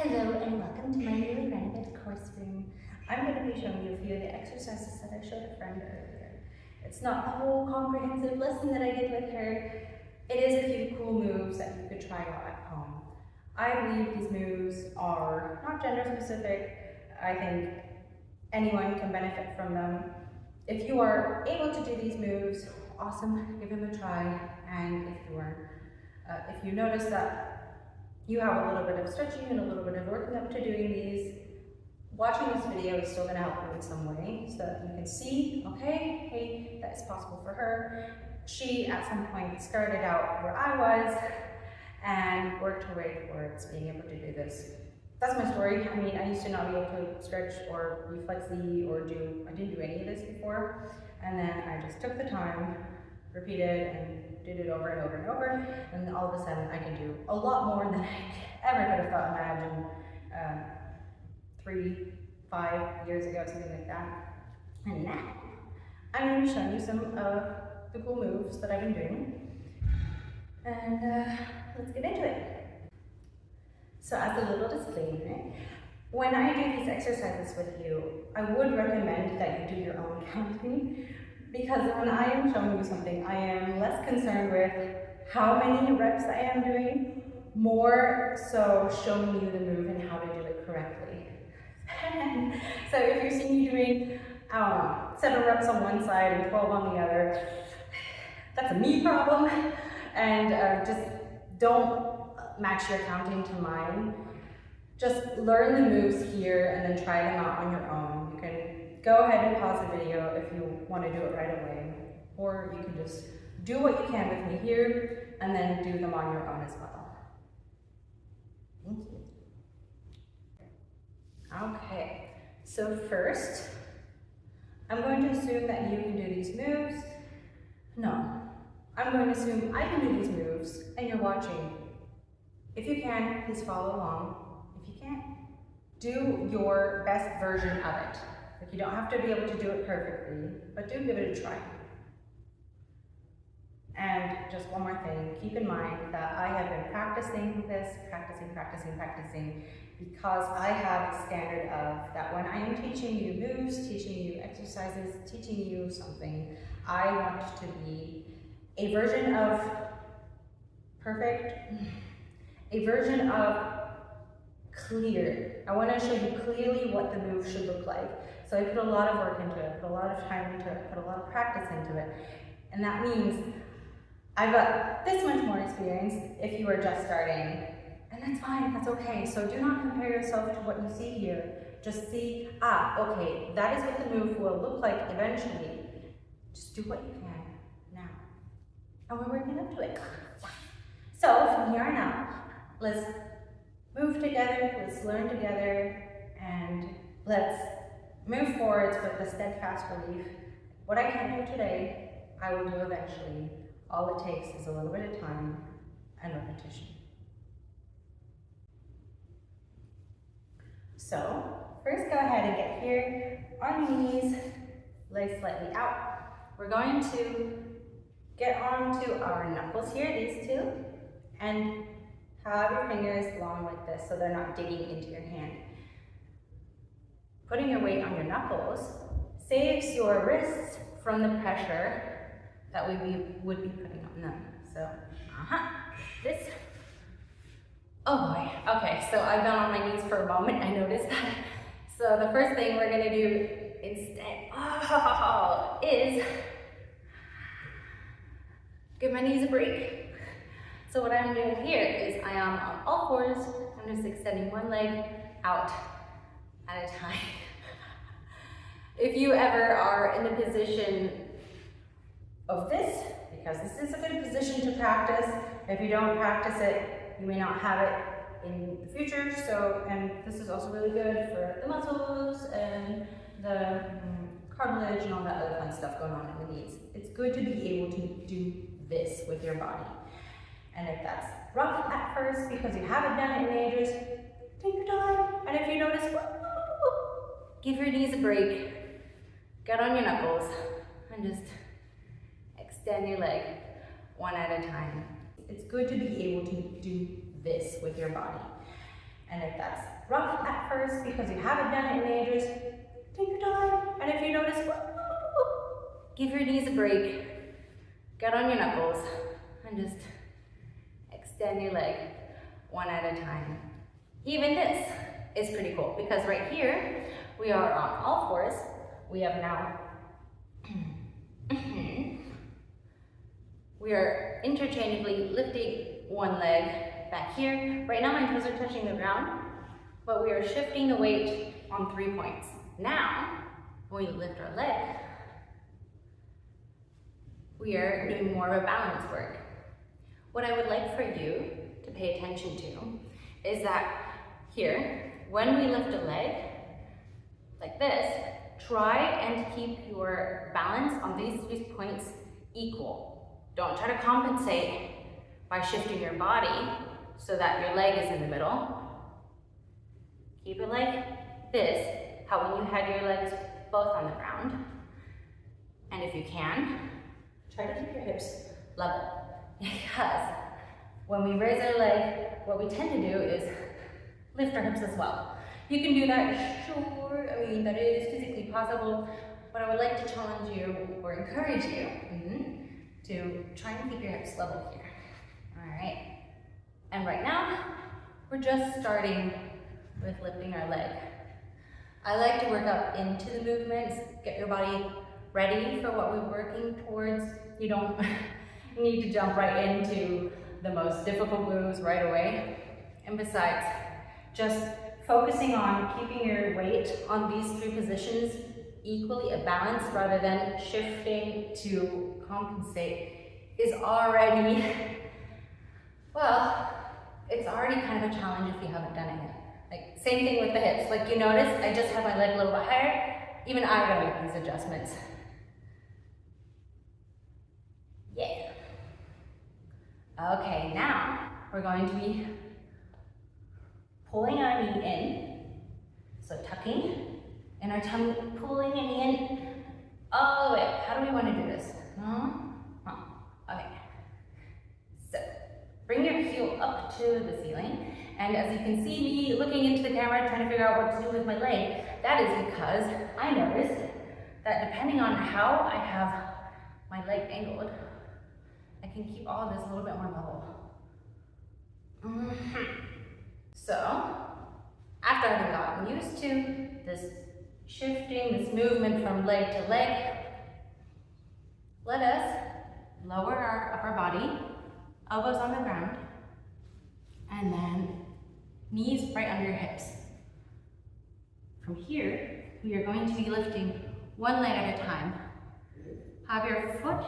Hello and welcome to my newly renovated course room. I'm going to be showing you a few of the exercises that I showed a friend earlier. It's not the whole comprehensive lesson that I did with her. It is a few cool moves that you could try out at home. I believe these moves are not gender specific. I think anyone can benefit from them. If you are able to do these moves, awesome, give them a try. And if you notice that you have a little bit of stretching and a little bit of working up to doing these, watching this video is still going to help you in some way so that you can see, okay, hey, that's possible for her. She at some point started out where I was and worked her way towards being able to do this. That's my story. I mean, I used to not be able to stretch or be flexy or I didn't do any of this before. And then I just took the time, repeated, and did it over and over and over, and then all of a sudden I can do a lot more than I ever could have thought imagined 3-5 years ago, something like that. And now I'm going to show you some of the cool moves that I've been doing, and let's get into it. So as a little disclaimer, when I do these exercises with you, I would recommend that you do your own counting, because when I am showing you something, I am less concerned with how many reps I am doing, more so showing you the move and how to do it correctly. So if you're seeing me doing, 7 reps on one side and 12 on the other, that's a me problem, and just don't match your counting to mine. Just learn the moves here and then try them out on your own. You can go ahead and pause the video if you want to do it right away, or you can just do what you can with me here and then do them on your own as well. Thank you. Okay, so first, I'm going to assume that you can do these moves. No, I'm going to assume I can do these moves and you're watching. If you can, please follow along. If you can't, do your best version of it. Like, you don't have to be able to do it perfectly, but do give it a try. And just one more thing, keep in mind that I have been practicing this, practicing, because I have a standard of that when I am teaching you moves, teaching you exercises, teaching you something, I want to be a version of perfect, a version of clear. I want to show you clearly what the move should look like. So I put a lot of work into it, put a lot of time into it, put a lot of practice into it. And that means I've got this much more experience if you are just starting. And that's fine, that's okay. So do not compare yourself to what you see here. Just see, okay, that is what the move will look like eventually. Just do what you can now. And we're working up to it. So from here on out, let's move together, let's learn together, and let's move forwards with a steadfast belief. What I can't do today, I will do eventually. All it takes is a little bit of time and repetition. So, first go ahead and get here on your knees, legs slightly out. We're going to get onto our knuckles here, these two, and have your fingers long like this so they're not digging into your hand. Putting your weight on your knuckles saves your wrists from the pressure that we would be putting on them. So, this. Oh boy, okay, so I've been on my knees for a moment, I noticed that. So the first thing we're gonna do instead, is give my knees a break. So what I'm doing here is I am on all fours. I'm just extending one leg out at a time. If you ever are in the position of this, because this is a good position to practice, if you don't practice it, you may not have it in the future. So, and this is also really good for the muscles and the cartilage and all that other fun stuff going on in the knees. It's good to be able to do this with your body. And if that's rough at first because you haven't done it in ages, take your time. And if you notice, give your knees a break. Get on your knuckles and just extend your leg one at a time. It's good to be able to do this with your body. And if that's rough at first because you haven't done it in ages, take your time. And if you notice, give your knees a break. Get on your knuckles and just extend your leg one at a time. Even this is pretty cool because right here, we are on all fours. We have now, we are interchangeably lifting one leg back here. Right now my toes are touching the ground, but we are shifting the weight on 3 points. Now, when we lift our leg, we are doing more of a balance work. What I would like for you to pay attention to is that here, when we lift a leg like this, try and keep your balance on these 3 points equal. Don't try to compensate by shifting your body so that your leg is in the middle. Keep it like this, how when you had your legs both on the ground. And if you can, try to keep your hips level. Because when we raise our leg, what we tend to do is lift our hips as well. You can do that, sure, I mean, that is physically possible, but I would like to challenge you or encourage you to try and keep your hips level here. All right. And right now, we're just starting with lifting our leg. I like to work up into the movements, get your body ready for what we're working towards. You don't need to jump right into the most difficult moves right away. And besides, just focusing on keeping your weight on these 3 positions equally a balance rather than shifting to compensate is already, well, it's already kind of a challenge if you haven't done it yet. Like, same thing with the hips. Like, you notice I just have my leg a little bit higher. Even I gotta make these adjustments. Yeah. Okay, now we're going to be pulling our knee in. So tucking and our tummy, pulling the knee in all the way. How do we want to do this? Okay. So bring your heel up to the ceiling. And as you can see me looking into the camera, trying to figure out what to do with my leg, that is because I noticed that depending on how I have my leg angled, I can keep all of this a little bit more level. So, after having gotten used to this shifting, this movement from leg to leg, let us lower our upper body, elbows on the ground, and then knees right under your hips. From here, we are going to be lifting one leg at a time. Have your foot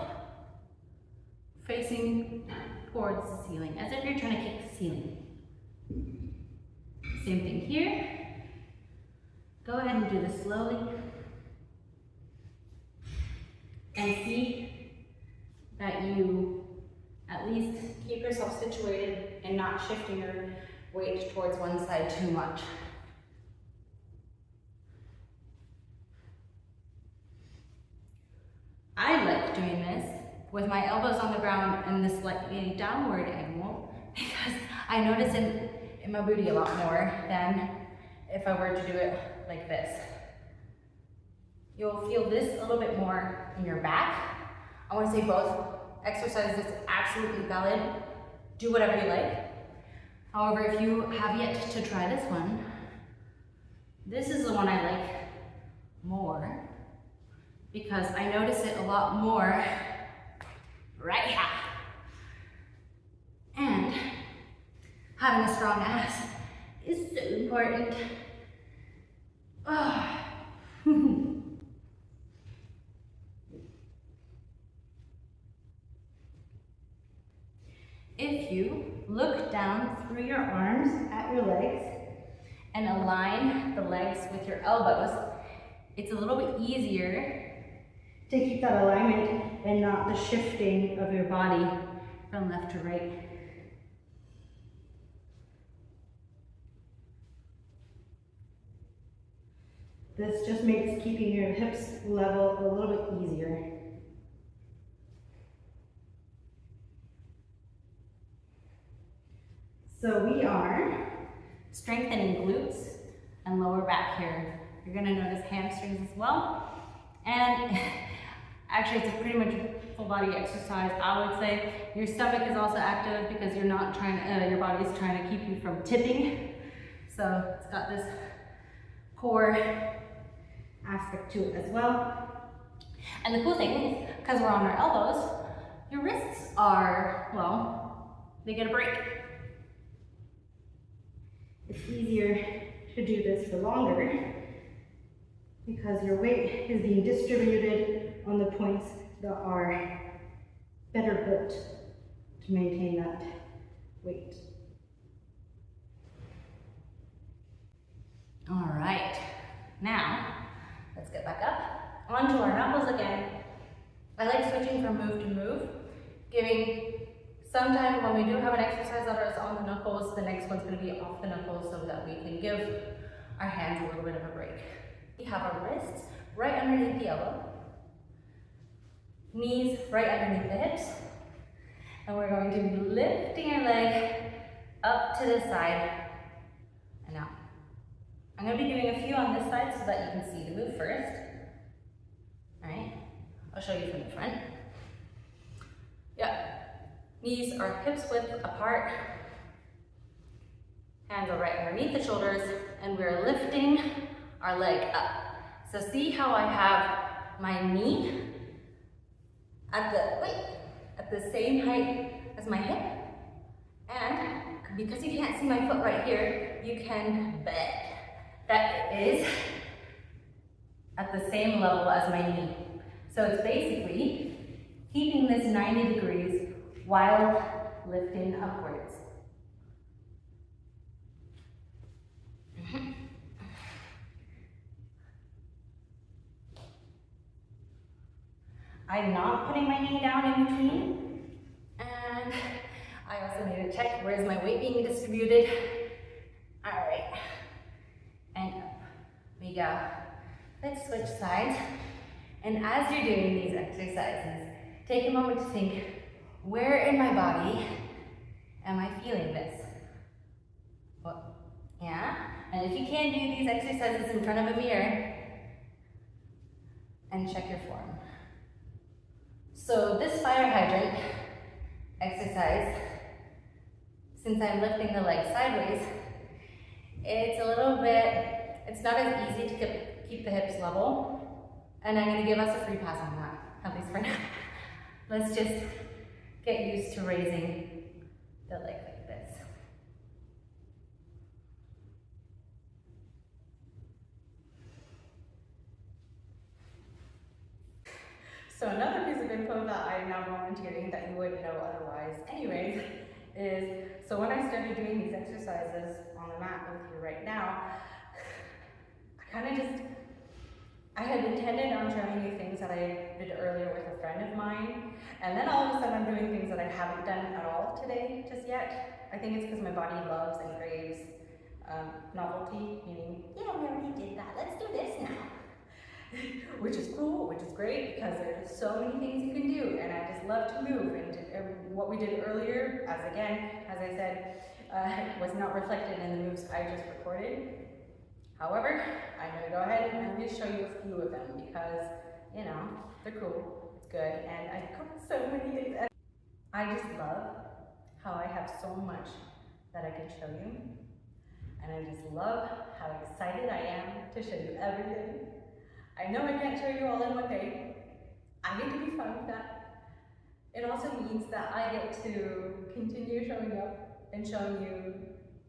facing towards the ceiling, as if you're trying to kick the ceiling. Same thing here. Go ahead and do this slowly. And see that you at least keep yourself situated and not shifting your weight towards one side too much. I like doing this with my elbows on the ground and this slightly downward angle because I notice in my booty a lot more than if I were to do it like this. You'll feel this a little bit more in your back. I want to say both exercises absolutely valid. Do whatever you like. However, if you have yet to try this one, this is the one I like more because I notice it a lot more right here. And having a strong ass is so important. If you look down through your arms at your legs and align the legs with your elbows, it's a little bit easier to keep that alignment and not the shifting of your body from left to right. This just makes keeping your hips level a little bit easier. So we are strengthening glutes and lower back here. You're gonna notice hamstrings as well. And actually it's a pretty much full body exercise. I would say your stomach is also active because you're not trying to, your body's trying to keep you from tipping. So it's got this core aspect to it as well. And the cool thing is, because we're on our elbows, your wrists are, well, they get a break. It's easier to do this for longer because your weight is being distributed on the points that are better built to maintain that weight. All right, now let's get back up. Onto our knuckles again. I like switching from move to move, giving some time when we do have an exercise that is on the knuckles, the next one's going to be off the knuckles so that we can give our hands a little bit of a break. We have our wrists right underneath the elbow, knees right underneath the hips, and we're going to be lifting our leg up to the side and out. I'm going to be doing a few on this side so that you can see the move first. All right, I'll show you from the front. Yeah. Knees are hips width apart, hands are right underneath the shoulders, and we're lifting our leg up. So see how I have my knee at the same height as my hip? And because you can't see my foot right here, you can bet that it is at the same level as my knee. So it's basically keeping this 90 degrees while lifting upwards. I'm not putting my knee down in between. And I also need to check where's my weight being distributed. All right, and up we go. Let's switch sides. And as you're doing these exercises, take a moment to think, where in my body am I feeling this? Well, yeah, and if you can, do these exercises in front of a mirror and check your form. So this fire hydrant exercise, since I'm lifting the leg sideways, it's a little bit, it's not as easy to keep the hips level, and I'm going to give us a free pass on that, at least for now. Let's just get used to raising the leg like this. So another piece of info that I'm now volunteering that you wouldn't know otherwise anyways is, so when I started doing these exercises on the mat with you right now, I had intended on showing you things that I did earlier with a friend of mine, and then all of a sudden I'm doing things that I haven't done at all today just yet. I think it's because my body loves and craves novelty, meaning, yeah, we already did that, let's do this now. Which is cool, which is great, because there's so many things you can do, and I just love to move. And what we did earlier, as I said, was not reflected in the moves I just recorded. However, I'm going to go ahead and just show you a few of them because, you know, they're cool, it's good, and I've got so many things. I just love how I have so much that I can show you, and I just love how excited I am to show you everything. I know I can't show you all in one day. I get to be fun with that. It also means that I get to continue showing up and showing you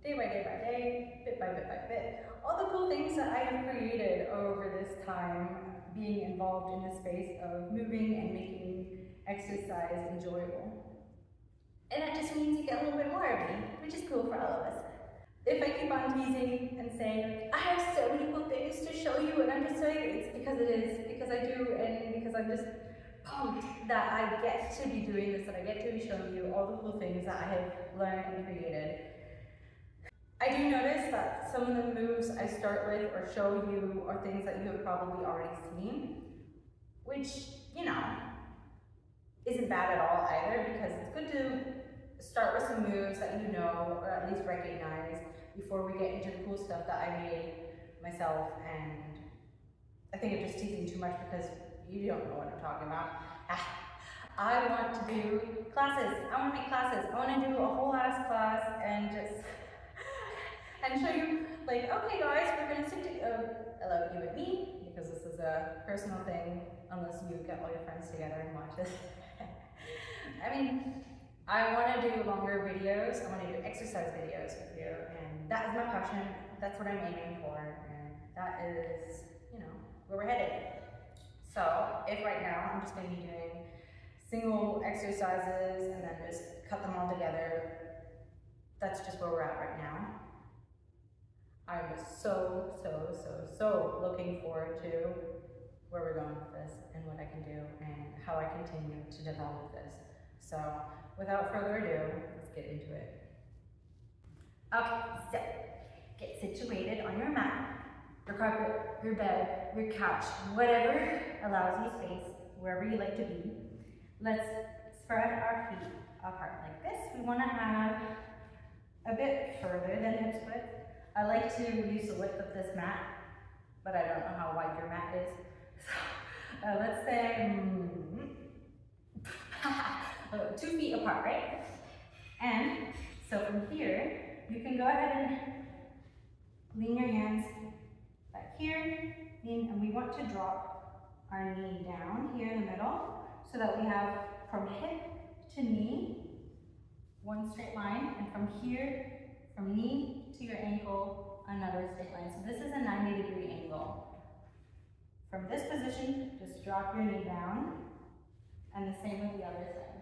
day by day by day, bit by bit by bit, all the cool things that I have created over this time being involved in the space of moving and making exercise enjoyable. And that just means you get a little bit more of me, which is cool for all of us. If I keep on teasing and saying, I have so many cool things to show you, and I'm just showing you, it's because it is, because I do, and because I'm just pumped that I get to be doing this, and I get to be showing you all the cool things that I have learned and created. I do notice that some of the moves I start with or show you are things that you have probably already seen, which, you know, isn't bad at all either, because it's good to start with some moves that you know, or at least recognize, before we get into the cool stuff that I made myself. And I think I'm just teasing too much because you don't know what I'm talking about. I want to do classes. I want to make classes. I want to do a whole ass class and just and show you, like, okay guys, we're gonna sit hello, you and me, because this is a personal thing, unless you get all your friends together and watch this. I mean, I want to do longer videos. I want to do exercise videos with you, and that is my passion. That's what I'm aiming for, and that is, you know, where we're headed. So if right now I'm just going to be doing single exercises and then just cut them all together, that's just where we're at right now. I'm so looking forward to where we're going with this and what I can do and how I continue to develop this. So without further ado, let's get into it. Okay, so get situated on your mat, your carpet, your bed, your couch, whatever allows you space, wherever you like to be. Let's spread our feet apart like this. We want to have a bit further than hips width. I like to use the width of this mat, but I don't know how wide your mat is. So let's say 2 feet apart, right? And so from here, you can go ahead and lean your hands back here, and we want to drop our knee down here in the middle so that we have from hip to knee, one straight line, and from here, from knee to your ankle, another straight line. So this is a 90-degree angle. From this position, just drop your knee down, and the same with the other side.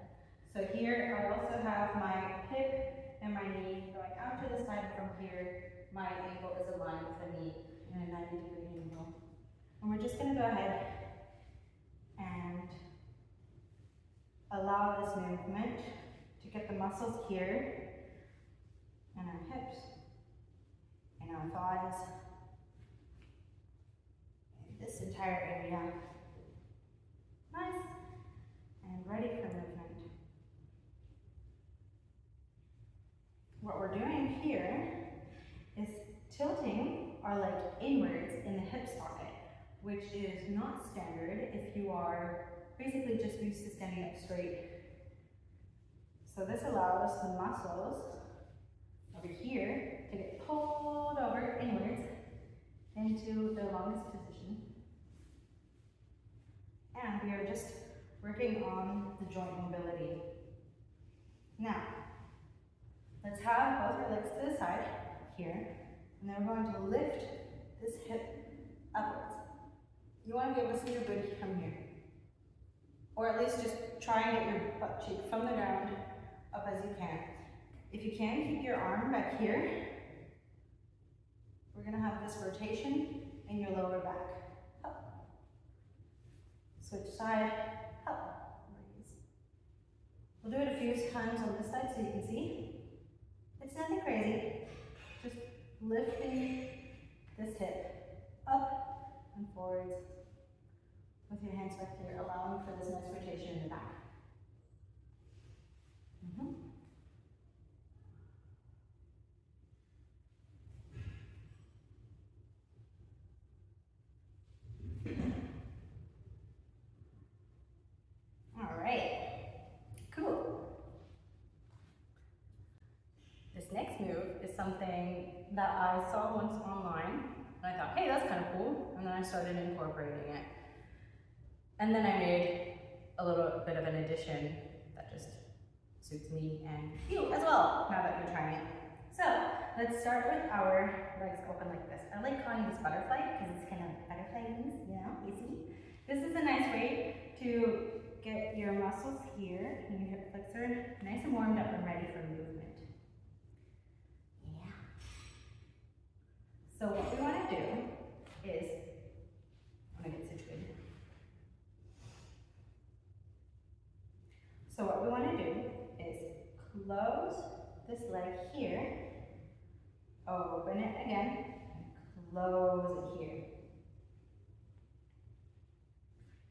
So here, I also have my hip and my knee going out to the side. From here, my ankle is aligned with the knee in a 90-degree angle. And we're just going to go ahead and allow this movement to get the muscles here and our hips and our thighs and this entire area nice and ready for movement. What we're doing here is tilting our leg inwards in the hip socket, which is not standard if you are basically just used to standing up straight. So this allows the muscles over here to get pulled over inwards into the longest position. And we are just working on the joint mobility. Now, let's have both our legs to the side here, and then we're going to lift this hip upwards. You want to be able to see your booty from here, or at least just try and get your butt cheek from the ground up as you can. If you can, keep your arm back here. We're going to have this rotation in your lower back. Up. Switch side, up. We'll do it a few times on this side so you can see. It's nothing crazy. Just lifting this hip up and forwards with your hands back here, allowing for this nice rotation in the back. All right, cool. This next move is something that I saw once online, and I thought, hey, that's kind of cool, and then I started incorporating it. And then I made a little bit of an addition that just suits me and you as well, now that you're trying it. So, let's start with our legs open like this. I like calling this butterfly because it's kind of butterfly wings, you know, you see? This is a nice way to get your muscles here and your hip flexor nice and warmed up and ready for movement. Yeah. So what we want to do is, I'm going to get situated. So what we want to do is close this leg here, open it again, and close it here.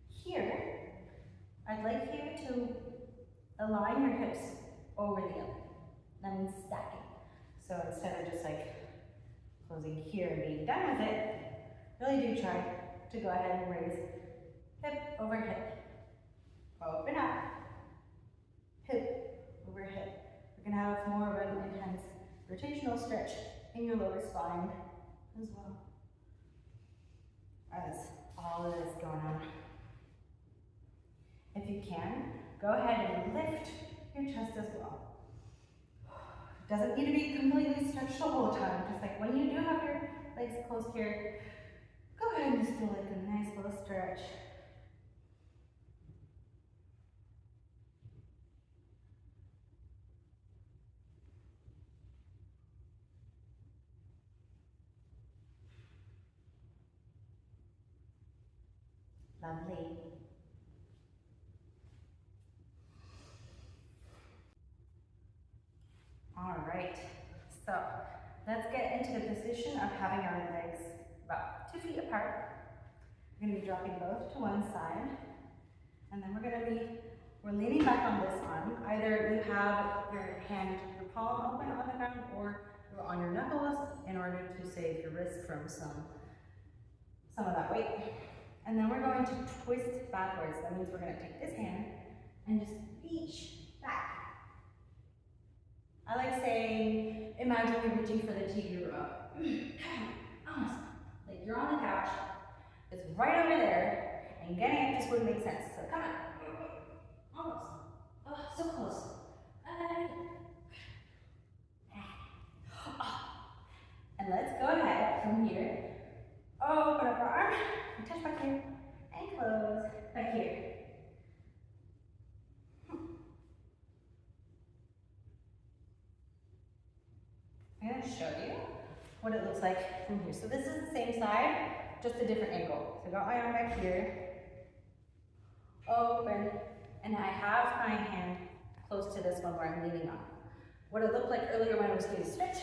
Here, I'd like you to align your hips over the other. That means stacking. So instead of just like Closing here and being done with it, really do try to go ahead and raise hip over hip. Open up, hip over hip. We're gonna have more of an intense rotational stretch in your lower spine as well. As all of this going on. If you can, go ahead and lift your chest as well. Doesn't need to be completely stretched the whole time, just like when you do have your legs closed here, go ahead and just do like a nice little stretch. Lovely. All right, so let's get into the position of having our legs about 2 feet apart. We're gonna be dropping both to one side, and then we're leaning back on this arm. Either you have your palm open on the ground, or you're on your knuckles in order to save your wrist from some of that weight. And then we're going to twist backwards. That means we're gonna take this hand and just reach back. I like saying, imagine you're reaching for the TV remote. Almost. Like you're on the couch, it's right over there, and getting it just wouldn't make sense. So come on. Almost. Oh, so close. And let's go ahead from here. Open up our arm, and touch back here, and close back here. I'm going to show you what it looks like from here. So this is the same side, just a different angle. So I got my arm back here, open, and I have my hand close to this one where I'm leaning on. What it looked like earlier when I was doing stretch.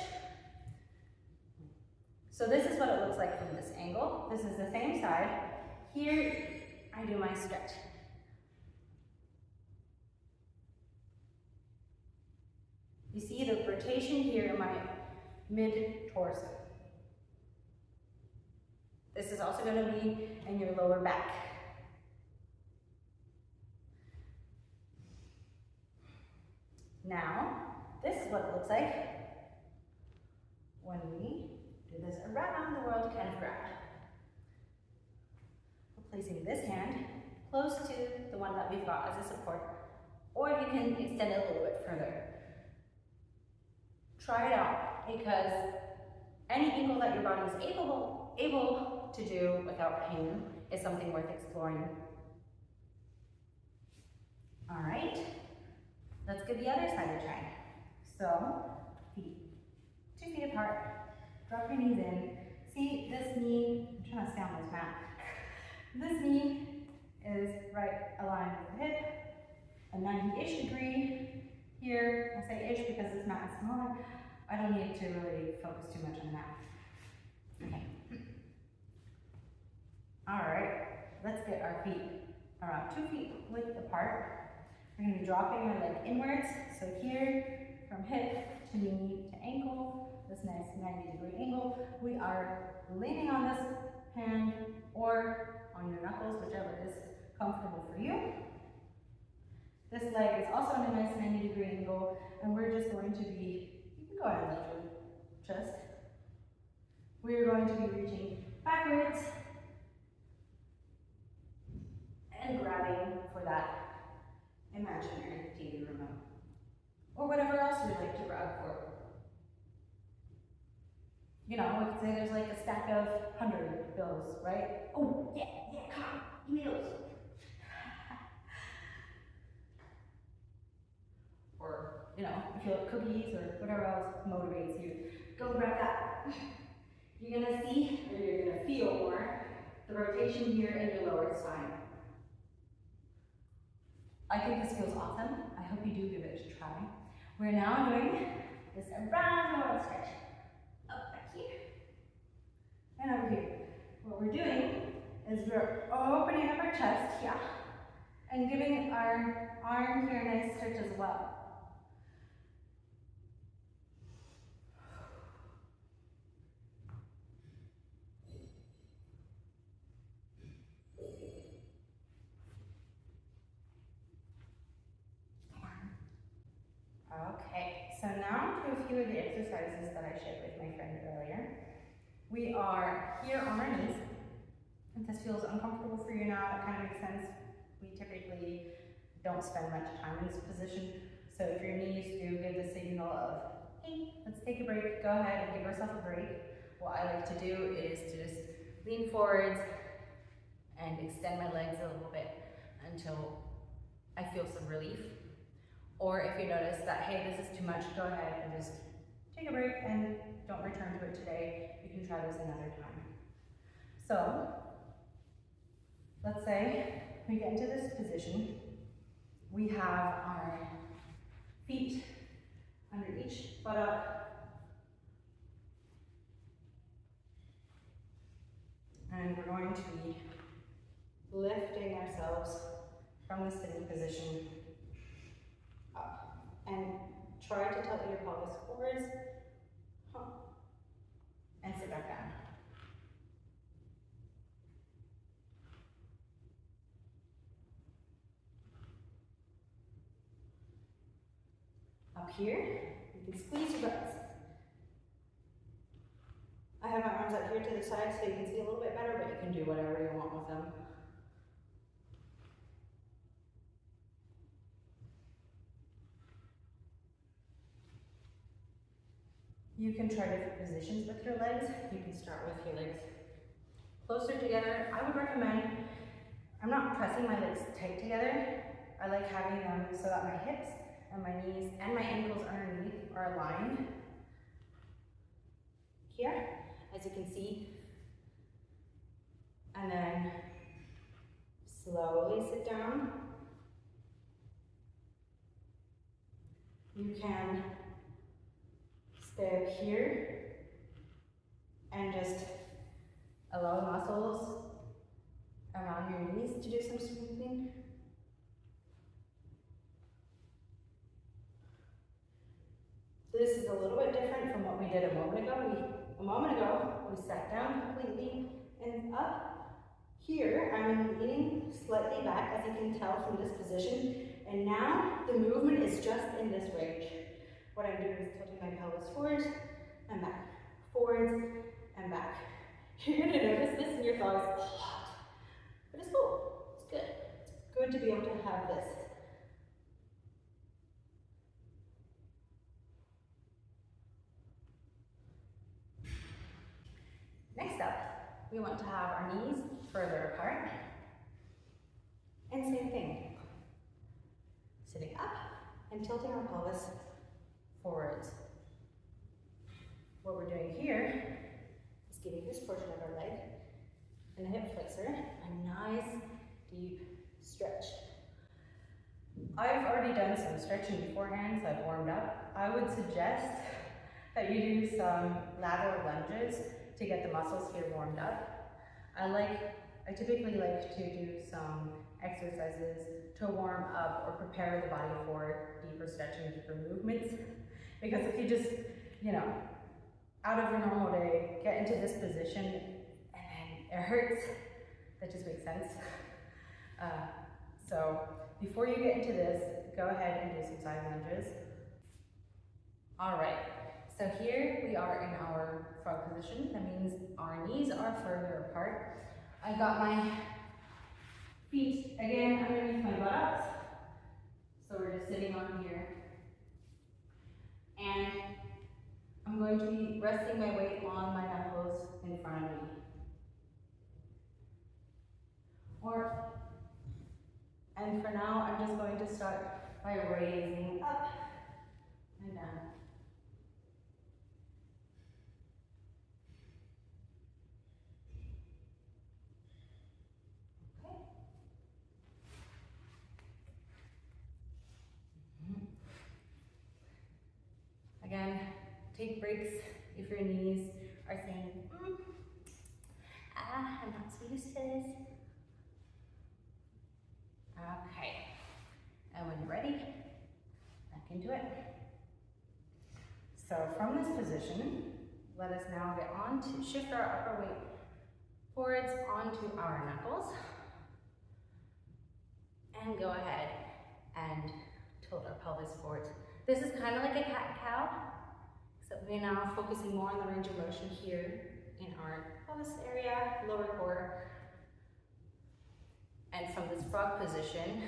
So this is what it looks like from this angle. This is the same side. Here, I do my stretch. You see the rotation here in my mid-torso. This is also going to be in your lower back. Now, this is what it looks like when we do this around the world kind of grab. We're placing this hand close to the one that we've got as a support, or you can extend it a little bit further. Try it out, because any angle that your body is able to do without pain is something worth exploring. All right, let's give the other side a try. So, feet 2 feet apart, drop your knees in. See, this knee, I'm trying to stay on this mat. This knee is right aligned with the hip, a 90-ish degree. Here, I say ish because this mat is smaller. I don't need to really focus too much on that. Okay. All right, let's get our feet around 2 feet width apart. We're gonna be dropping our leg inwards. So here, from hip to knee to ankle, this nice 90-degree angle. We are leaning on this hand or on your knuckles, whichever is comfortable for you. This leg is also on a nice 90-degree angle, and we're just going to be, you can go ahead and lift your chest. We're going to be reaching backwards and grabbing for that imaginary TV remote, or whatever else you'd like to grab for. You know, we could say there's like a stack of 100 bills, right? Oh, yeah, come on, give me those. Or, you know, if you like cookies or whatever else motivates you, go grab that. You're gonna see, or you're gonna feel more, the rotation here in your lower spine. I think this feels awesome. I hope you do give it a try. We're now doing this around the world stretch. Up back here, and over here. What we're doing is we're opening up our chest, yeah, and giving our arm here a nice stretch as well. I shared with my friend earlier. We are here on our knees. If this feels uncomfortable for you now, it kind of makes sense. We typically don't spend much time in this position. So if your knees do give the signal of, hey, let's take a break, go ahead and give yourself a break. What I like to do is to just lean forwards and extend my legs a little bit until I feel some relief. Or if you notice that, hey, this is too much, go ahead and just take a break and don't return to it today. You can try this another time. So, let's say we get into this position. We have our feet under each buttock. And we're going to be lifting ourselves from the sitting position up. And try to tilt your pelvis forwards. And sit back down. Up here, you can squeeze your butts. I have my arms out here to the side so you can see a little bit better, but you can do whatever you want with them. You can try different positions with your legs. You can start with your legs closer together. I would recommend, I'm not pressing my legs tight together. I like having them so that my hips and my knees and my ankles underneath are aligned. Here, as you can see. And then slowly sit down. You can stay up here and just allow the muscles around your knees to do some smoothing. This is a little bit different from what we did a moment ago. We sat down completely and up. Here, I'm leaning slightly back, as you can tell from this position. And now the movement is just in this range. What I'm doing is tilting my pelvis forwards and back, forwards and back. You're gonna notice this in your thighs a lot, but it's cool, it's good. It's good to be able to have this. Next up, we want to have our knees further apart. And same thing, sitting up and tilting our pelvis forwards. What we're doing here is giving this portion of our leg and the hip flexor a nice deep stretch. I've already done some stretching beforehand, so I've warmed up. I would suggest that you do some lateral lunges to get the muscles here warmed up. I typically like to do some exercises to warm up or prepare the body for deeper stretching, deeper movements. Because if you just, out of your normal day, get into this position and then it hurts, that just makes sense. So before you get into this, go ahead and do some side lunges. All right, so here we are in our frog position. That means our knees are further apart. I got my feet again underneath my buttocks. So we're just sitting on here. And I'm going to be resting my weight on my knuckles in front of me. And for now, I'm just going to start by raising up and down. Okay. Again, take breaks if your knees are saying, I'm not so used to this. Okay, and when you're ready, back into it. So from this position, let us now get on to shift our upper weight forwards onto our knuckles. And go ahead and tilt our pelvis forwards. This is kind of like a cat-cow, So we're now focusing more on the range of motion here in our pelvis area, lower core. And from this frog position,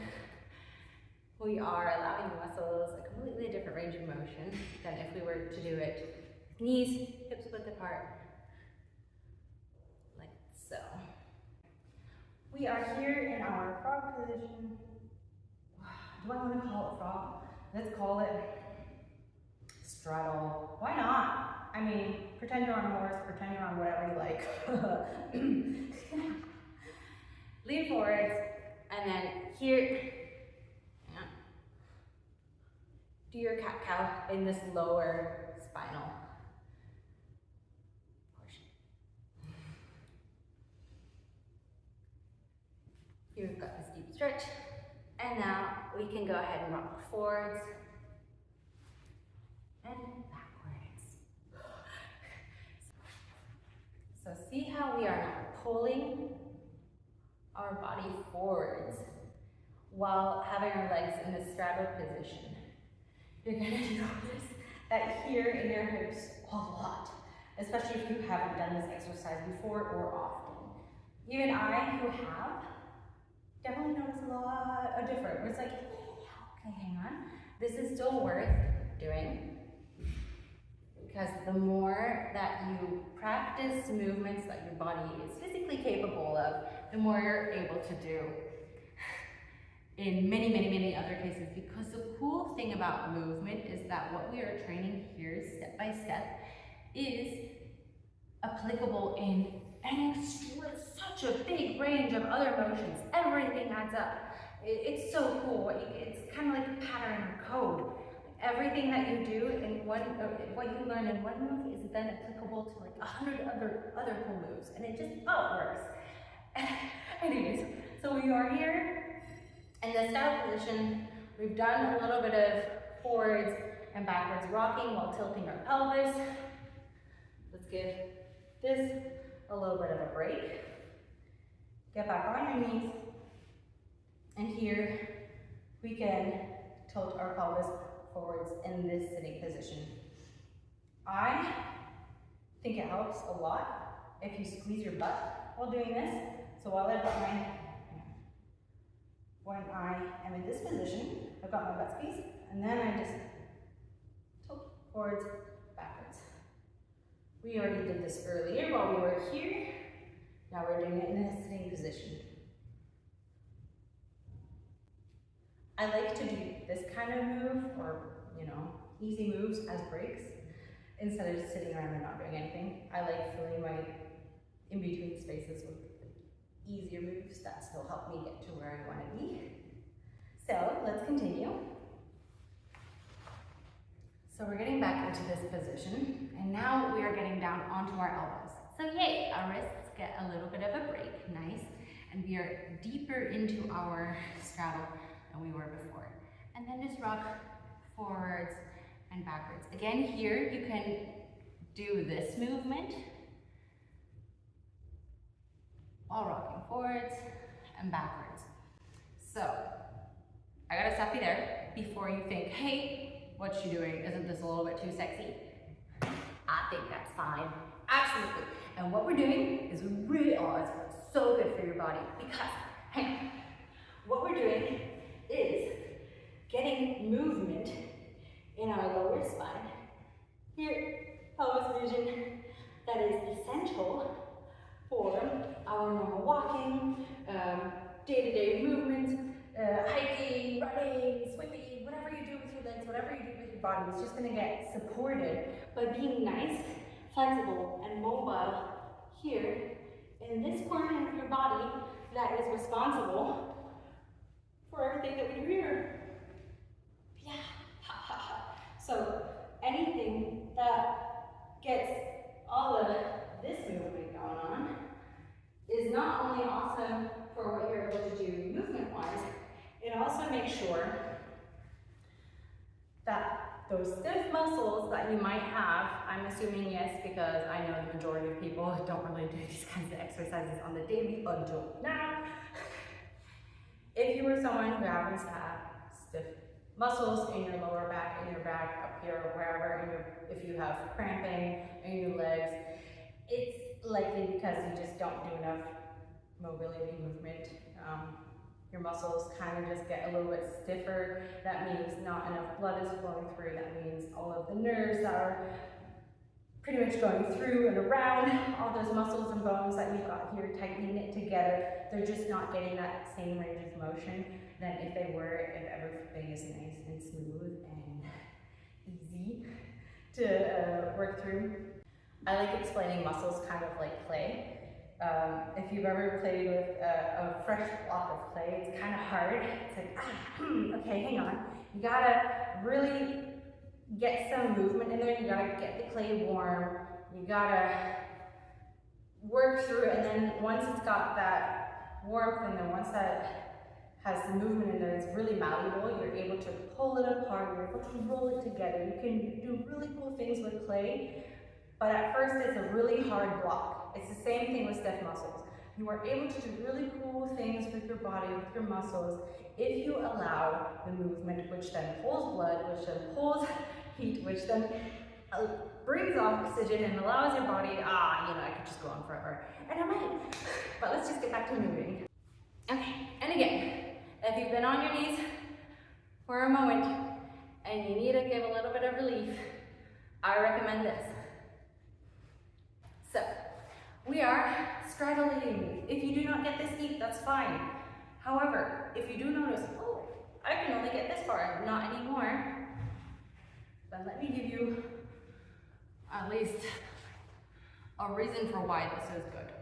we are allowing the muscles a completely different range of motion than if we were to do it knees, hips width apart, like so. We are here in our frog position. Do I want to call it frog? Let's call it straddle. Why not? I mean, pretend you're on a horse, pretend you're on whatever you like. Lean forwards, and then here, do your cat-cow in this lower spinal portion. Here we've got this deep stretch, and now we can go ahead and rock forwards and backwards. So see how we are now pulling our body forwards while having our legs in the straddle position. You're gonna notice that here in your hips a lot, especially if you haven't done this exercise before or often. Even I, who have, definitely notice a lot of different, where it's like, okay, hang on. This is still worth doing, because the more that you practice movements that your body is physically capable of, the more you're able to do in many, many, many other cases. Because the cool thing about movement is that what we are training here step by step is applicable in such a big range of other motions. Everything adds up. It's so cool. It's kind of like a pattern or code. Everything that you do in one, what you learn in one move is then applicable to like 100 other cool moves, and it just works. Anyways, so we are here in the straddle position. We've done a little bit of forwards and backwards rocking while tilting our pelvis. Let's give this a little bit of a break. Get back on your knees, and here we can tilt our pelvis forwards in this sitting position. I think it helps a lot if you squeeze your butt while doing this. So while I've got when I am in this position, I've got my butt squeeze, and then I just tilt forwards, backwards. We already did this earlier while we were here. Now we're doing it in a sitting position. I like to do this kind of move, or easy moves as breaks, instead of just sitting around and not doing anything. I like filling my in-between spaces with easier moves that still help me get to where I want to be. So let's continue. So we're getting back into this position, and now we are getting down onto our elbows. So yay, our wrists get a little bit of a break, nice, and we are deeper into our straddle than we were before. And then just rock forwards and backwards. Again, here you can do this movement while rocking forwards and backwards. So I gotta stop you there before you think, hey, what's she doing? Isn't this a little bit too sexy? I think that's fine. Absolutely. And what we're doing is it's so good for your body, because, hang on, what we're doing is getting movement in our lower spine. Here, pelvis region, that is essential for our normal walking, day-to-day movements, hiking, running, swimming, whatever you do with your legs, whatever you do with your body, it's just gonna get supported by being nice, flexible, and mobile here in this corner of your body that is responsible for everything that we do here. Yeah, So anything that gets all of this movement going on is not only awesome for what you're able to do movement-wise, it also makes sure that those stiff muscles that you might have, I'm assuming yes, because I know the majority of people don't really do these kinds of exercises on the daily until now. If you were someone who happens to have stiff muscles in your lower back, in your back, up here, wherever, if you have cramping in your legs, it's likely because you just don't do enough mobility movement. Your muscles kind of just get a little bit stiffer. That means not enough blood is flowing through. That means all of the nerves that are pretty much going through and around all those muscles and bones that you've got here tightening it together, they're just not getting that same range of motion than if they were, if everything is nice and smooth and easy to work through. I like explaining muscles kind of like clay. If you've ever played with a fresh block of clay, it's kind of hard. It's like, okay, hang on. You gotta really get some movement in there. You gotta get the clay warm. You gotta work through it, and then once it's got that warmth, and then once that has the movement in there, it's really malleable. You're able to pull it apart. You're able to roll it together. You can do really cool things with clay, but at first it's a really hard block. It's the same thing with stiff muscles. You are able to do really cool things with your body, with your muscles, if you allow the movement, which then pulls blood, which then pulls heat, which then brings oxygen and allows your body, I could just go on forever. And I might, but let's just get back to moving. Okay, and again, if you've been on your knees for a moment and you need to give a little bit of relief, I recommend this. So, we are straddling. If you do not get this deep, that's fine. However, if you do notice, oh, I can only get this far, not anymore, then let me give you at least a reason for why this is good.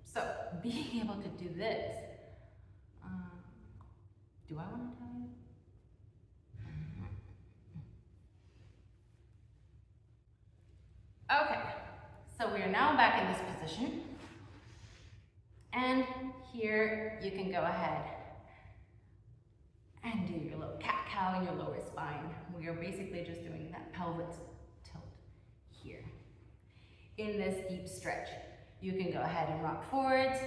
So, being able to do this, do I want to tell you? Okay, so we are now back in this position. And here you can go ahead and do your little cat-cow in your lower spine. We are basically just doing that pelvic tilt here. In this deep stretch, you can go ahead and rock forwards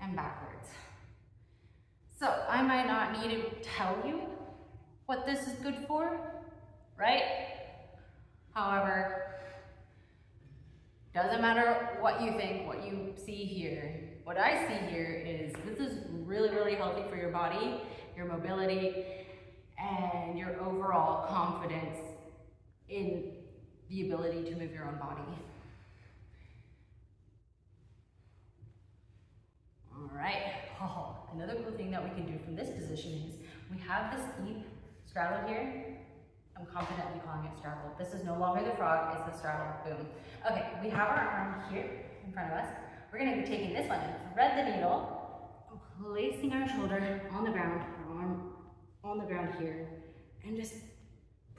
and backwards. So I might not need to tell you what this is good for, right? However, doesn't matter what you think, what you see here. What I see here is this is really, really healthy for your body, your mobility, and your overall confidence in the ability to move your own body. All right, another cool thing that we can do from this position is we have this deep straddle here. I'm confidently calling it straddle. This is no longer the frog, it's the straddle, boom. Okay, we have our arm here in front of us. We're gonna be taking this one and thread the needle, placing our shoulder on the ground, our arm on the ground here, and just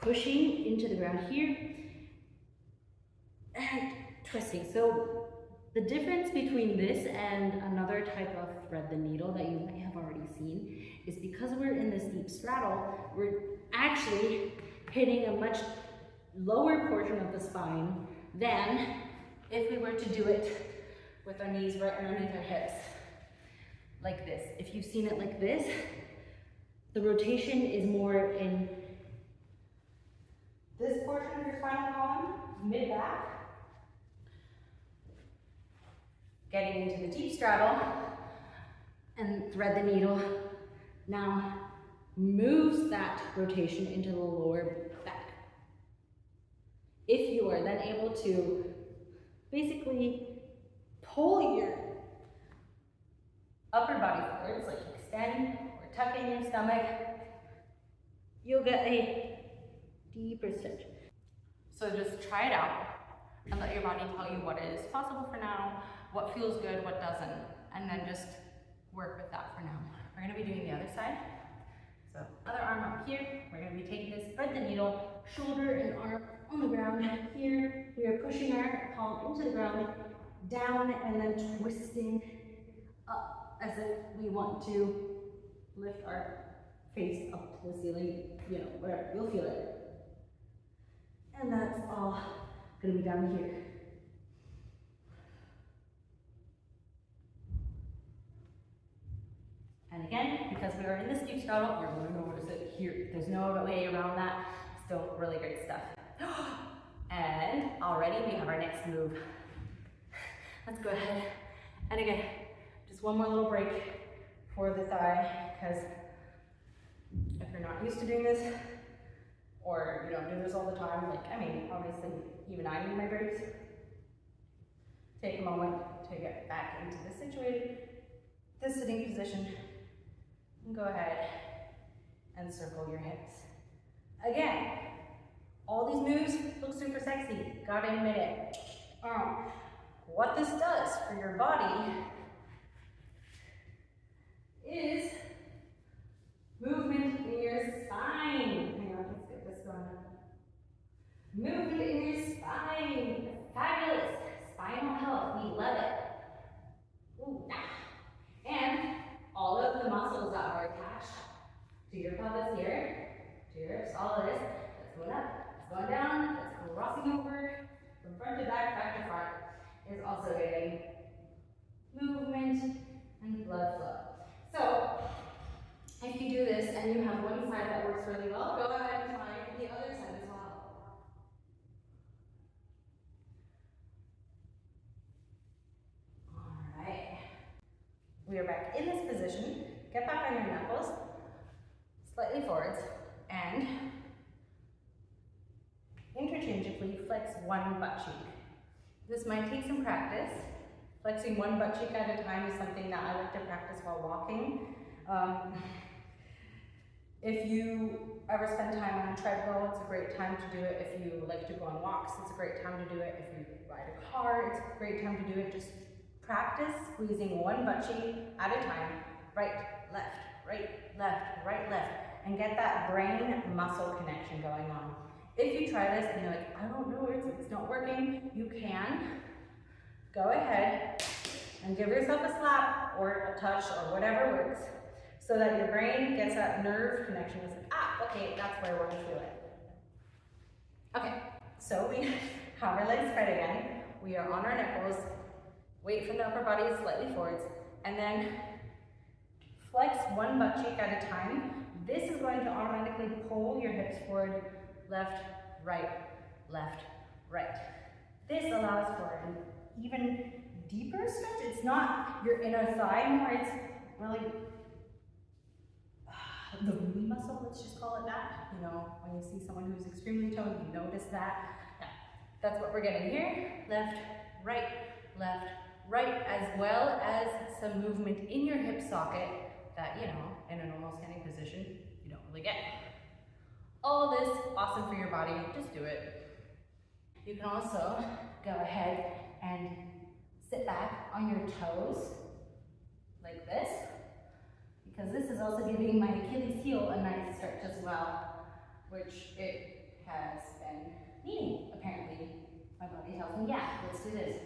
pushing into the ground here and twisting. So the difference between this and another type of thread the needle that you might have already seen is because we're in this deep straddle, we're actually hitting a much lower portion of the spine than if we were to do it with our knees right underneath our hips, like this. If you've seen it like this, the rotation is more in this portion of your spinal column, mid-back, getting into the deep straddle, and thread the needle. Now, moves that rotation into the lower back. If you are then able to basically pull your upper body forwards, like extend or tuck in your stomach, you'll get a deeper stretch. So just try it out and let your body tell you what is possible for now, what feels good, what doesn't, and then just work with that for now. We're going to be doing the other side. So other arm up here, we're going to be taking this, thread the needle, shoulder and arm on the ground. Here, we are pushing our palm into the ground, down, and then twisting up as if we want to lift our face up to the ceiling, wherever, you'll feel it. And that's all going to be down here. And again, because we are in the steep straddle, you're going to notice it here. There's no way around that. Still really great stuff. And already we have our next move. Let's go ahead. And again, just one more little break for the thigh, because if you're not used to doing this, or you don't do this all the time, like, I mean, obviously, even I need my breaks. Take a moment to get back into this sitting position, and go ahead and circle your hips. Again, all these moves look super sexy, gotta admit it. What this does for your body is movement in your spine. Hang on, let's get this going. Movement in your spine. Fabulous. Spinal health, we love it. Ooh, and all of the muscles that are attached to your pelvis here, to your hips, all of this, that's going up, it's going down, it's crossing over from front to back, back to front, is also getting movement and blood flow. So, if you do this and you have one side that works really well, go ahead and try the other side as well. Alright. We are back in this position. Get back on your knuckles, slightly forwards, and interchangeably flex one butt cheek. This might take some practice. Flexing one butt cheek at a time is something that I like to practice while walking. If you ever spend time on a treadmill, it's a great time to do it. If you like to go on walks, it's a great time to do it. If you ride a car, it's a great time to do it. Just practice squeezing one butt cheek at a time. Right, left, right, left, right, left. And get that brain muscle connection going on. If you try this and you're like, I don't know, it's not working, you can go ahead and give yourself a slap or a touch or whatever works, so that your brain gets that nerve connection. It's like, okay, that's where I want to feel it. Okay, so we have our legs spread again. We are on our nipples. Weight from the upper body is slightly forwards. And then flex one butt cheek at a time. This is going to automatically pull your hips forward, left, right, left, right. This allows for an even deeper stretch. It's not your inner thigh more, it's really the root muscle, let's just call it that. You know, when you see someone who's extremely toned, you notice that. Yeah, that's what we're getting here. Left, right, as well as some movement in your hip socket that, you know, in a normal standing position, you don't really get. All this, awesome for your body, just do it. You can also go ahead and sit back on your toes, like this, because this is also giving my Achilles heel a nice stretch as well, which it has been needing, apparently. My body tells me, yeah, let's do this.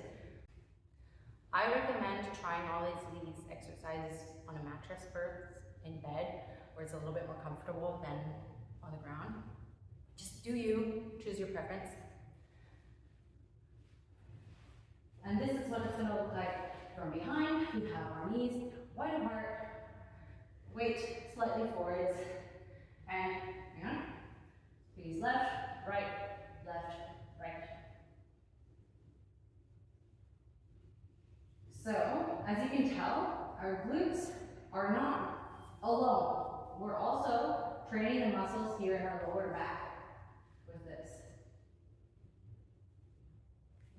I recommend trying all these exercises on a mattress first, in bed, where it's a little bit more comfortable than on the ground. Just do you, choose your preference. And this is what it's going to look like from behind. We have our knees wide apart, weight slightly forwards, and squeeze left, right, left, right. So, as you can tell, our glutes are not alone. We're also training the muscles here in our lower back with this.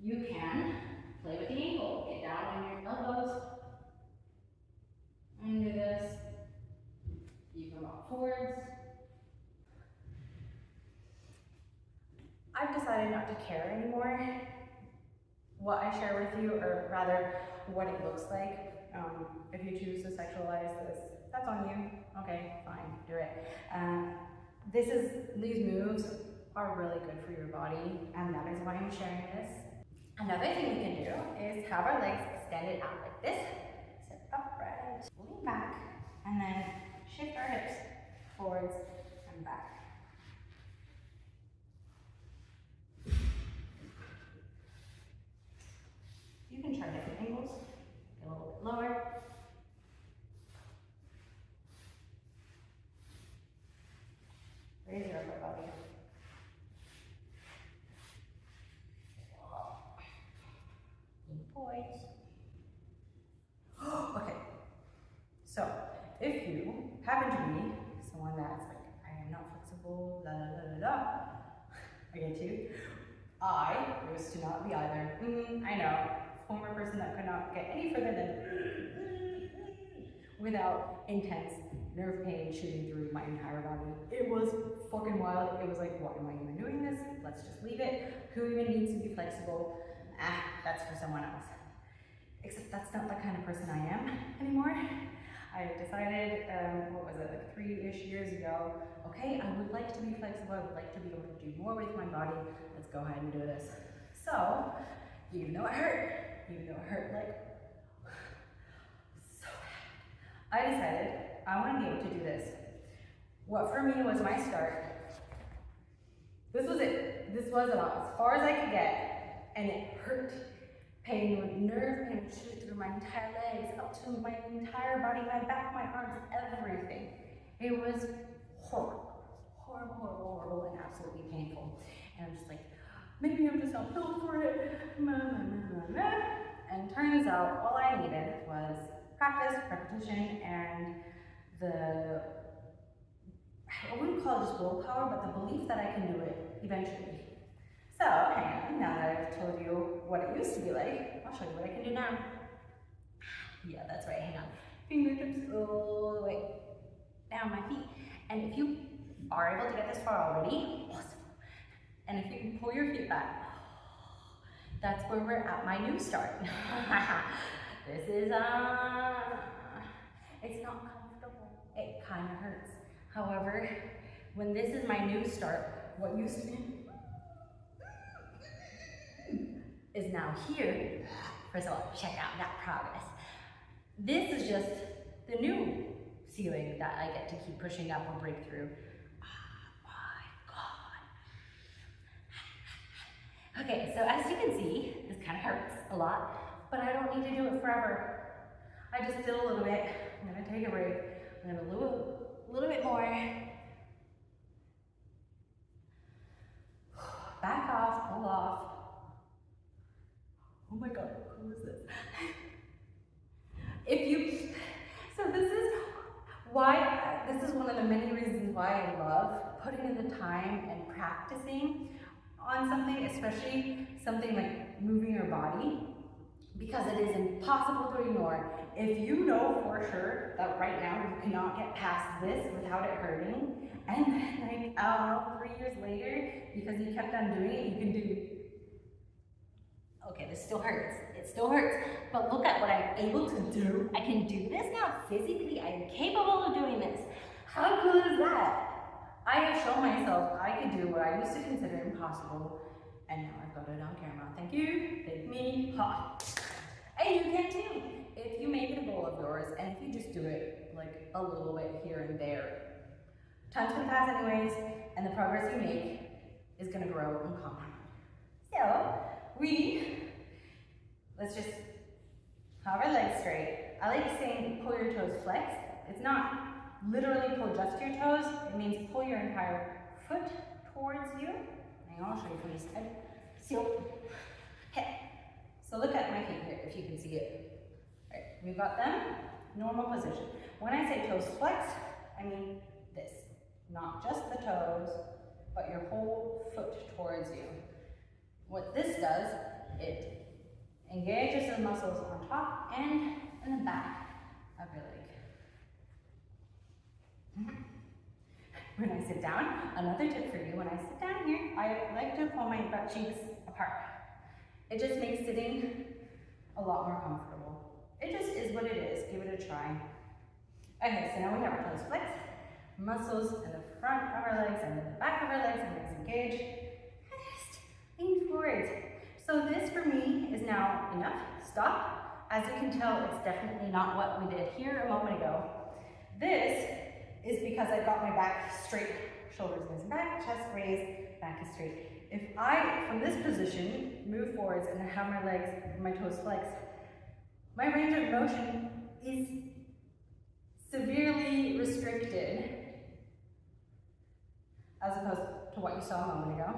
You can play with the ankle. Get down on your elbows and do this. You can walk forwards. I've decided not to care anymore what I share with you, or rather what it looks like. If you choose to sexualize this, that's on you. Okay, fine, do it. These moves are really good for your body, and that is why I'm sharing this. Another thing we can do is have our legs extended out like this. Sit upright, lean back, and then shift our hips forwards and back. You can try different angles. Get a little bit lower. if you happen to be someone that's like, I am not flexible, la la la la la, I get you. I used to not be either. I know, former person that could not get any further than without intense nerve pain shooting through my entire body. It was fucking wild. It was like, why am I even doing this? Let's just leave it. Who even needs to be flexible? That's for someone else. Except that's not the kind of person I am anymore. I decided, what was it, like 3-ish years ago, okay, I would like to be flexible, I would like to be able to do more with my body, let's go ahead and do this. So, even though it hurt like, so bad, I decided I want to be able to do this. What for me was my start, this was it. This was about as far as I could get, and it hurt. Pain, nerve pain, shoot through my entire legs, up to my entire body, my back, my arms, everything. It was horrible, horrible, horrible, horrible, and absolutely painful. And I'm just like, maybe I'm just not built for it. And turns out all I needed was practice, repetition, and I wouldn't call it just willpower, but the belief that I can do it eventually. So, hang on, now that I've told you what it used to be like, I'll show you what I can do now. Yeah, that's right, hang on. Fingertips all the way down my feet. And if you are able to get this far already, awesome. And if you can pull your feet back, that's where we're at my new start. This is, it's not comfortable. It kind of hurts. However, when this is my new start, what used to be is now here. First of all, check out that progress. This is just the new ceiling that I get to keep pushing up or break through. Oh my God. Okay, so as you can see, this kind of hurts a lot, but I don't need to do it forever. I just did a little bit. I'm gonna take a break. I'm gonna do a little bit more. Back off, pull off. Oh my God, who is this? So this is one of the many reasons why I love putting in the time and practicing on something, especially something like moving your body, because it is impossible to ignore. If you know for sure that right now you cannot get past this without it hurting, and then like 3 years later, because you kept on doing it, you can do, okay, this still hurts, it still hurts, but look at what I'm able to do. I can do this now physically, I'm capable of doing this. How cool is that? I have shown myself I could do what I used to consider impossible, and now I've got it on camera. Thank you, thank me, ha. And you can too, if you make it a goal of yours, and if you just do it like a little bit here and there. Time's gonna pass anyways, and the progress you make is gonna grow and compound. So, let's just have our legs straight. I like saying pull your toes flex. It's not literally pull just your toes, it means pull your entire foot towards you. Hang on, I'll show you from this side. So look at my feet here, if you can see it. All right, we've got them, normal position. When I say toes flexed, I mean this. Not just the toes, but your whole foot towards you. What this does, it engages the muscles on top and in the back of your leg. When I sit down, another tip for you, when I sit down here, I like to pull my butt cheeks apart. It just makes sitting a lot more comfortable. It just is what it is. Give it a try. Okay, so now we have our toes flexed, muscles in the front of our legs and in the back of our legs, and legs engaged. And just lean forward. So this for me is now enough. Stop. As you can tell, it's definitely not what we did here a moment ago. This is because I've got my back straight, shoulders nice and back, chest raised, back is straight. If I, from this position, move forwards and have my legs, my toes flexed, my range of motion is severely restricted as opposed to what you saw a moment ago.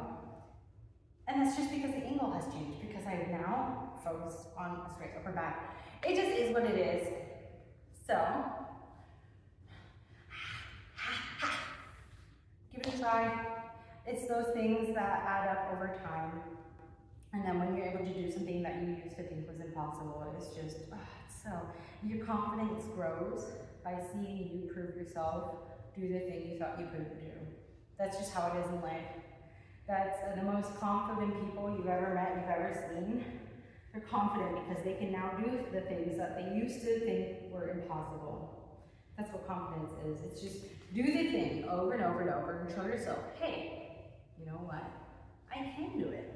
And that's just because the angle has changed, because I now focus on a straight upper back. It just is what it is. So, to try. It's those things that add up over time. And then when you're able to do something that you used to think was impossible, it's just, so your confidence grows by seeing you prove yourself, do the thing you thought you couldn't do. That's just how it is in life. That's the most confident people you've ever met, you've ever seen. They're confident because they can now do the things that they used to think were impossible. That's what confidence is. It's just do the thing over and over and over and show yourself, hey, you know what? I can do it.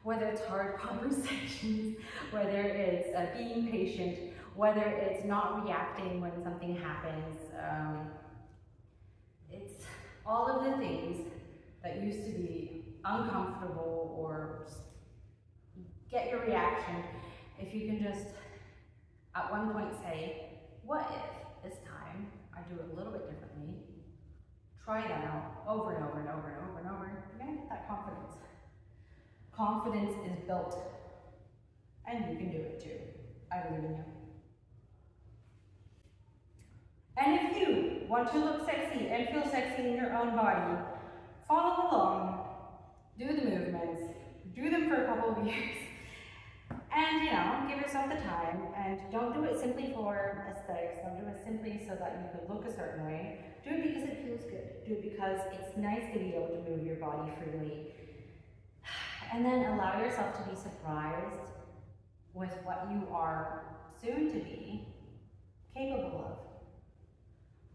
Whether it's hard conversations, whether it's being patient, whether it's not reacting when something happens. It's all of the things that used to be uncomfortable or just get your reaction. If you can just at one point say, what if this time I do it a little bit differently? Try that out over and over and over and over and over. You're gonna get that confidence. Confidence is built, and you can do it too. I believe in you. And if you want to look sexy and feel sexy in your own body, follow along, do the movements, do them for a couple of years, and give yourself the time, and don't do it simply for aesthetics, don't do it simply so that you could look a certain way. Do it because it feels good. Do it because it's nice to be able to move your body freely. And then allow yourself to be surprised with what you are soon to be capable of.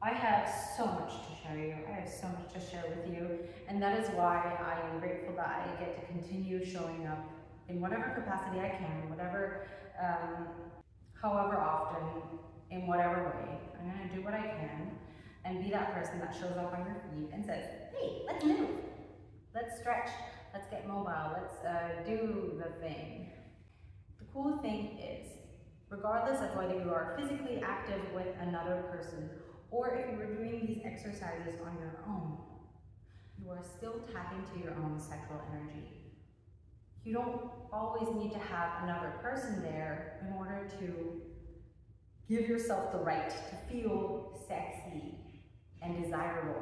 I have so much to show you. I have so much to share with you. And that is why I am grateful that I get to continue showing up in whatever capacity I can, whatever, however often, in whatever way. I'm gonna do what I can and be that person that shows up on your feet and says, hey, let's move, let's stretch, let's get mobile, let's do the thing. The cool thing is, regardless of whether you are physically active with another person or if you are doing these exercises on your own, you are still tapping to your own sexual energy. You don't always need to have another person there in order to give yourself the right to feel sexy and desirable.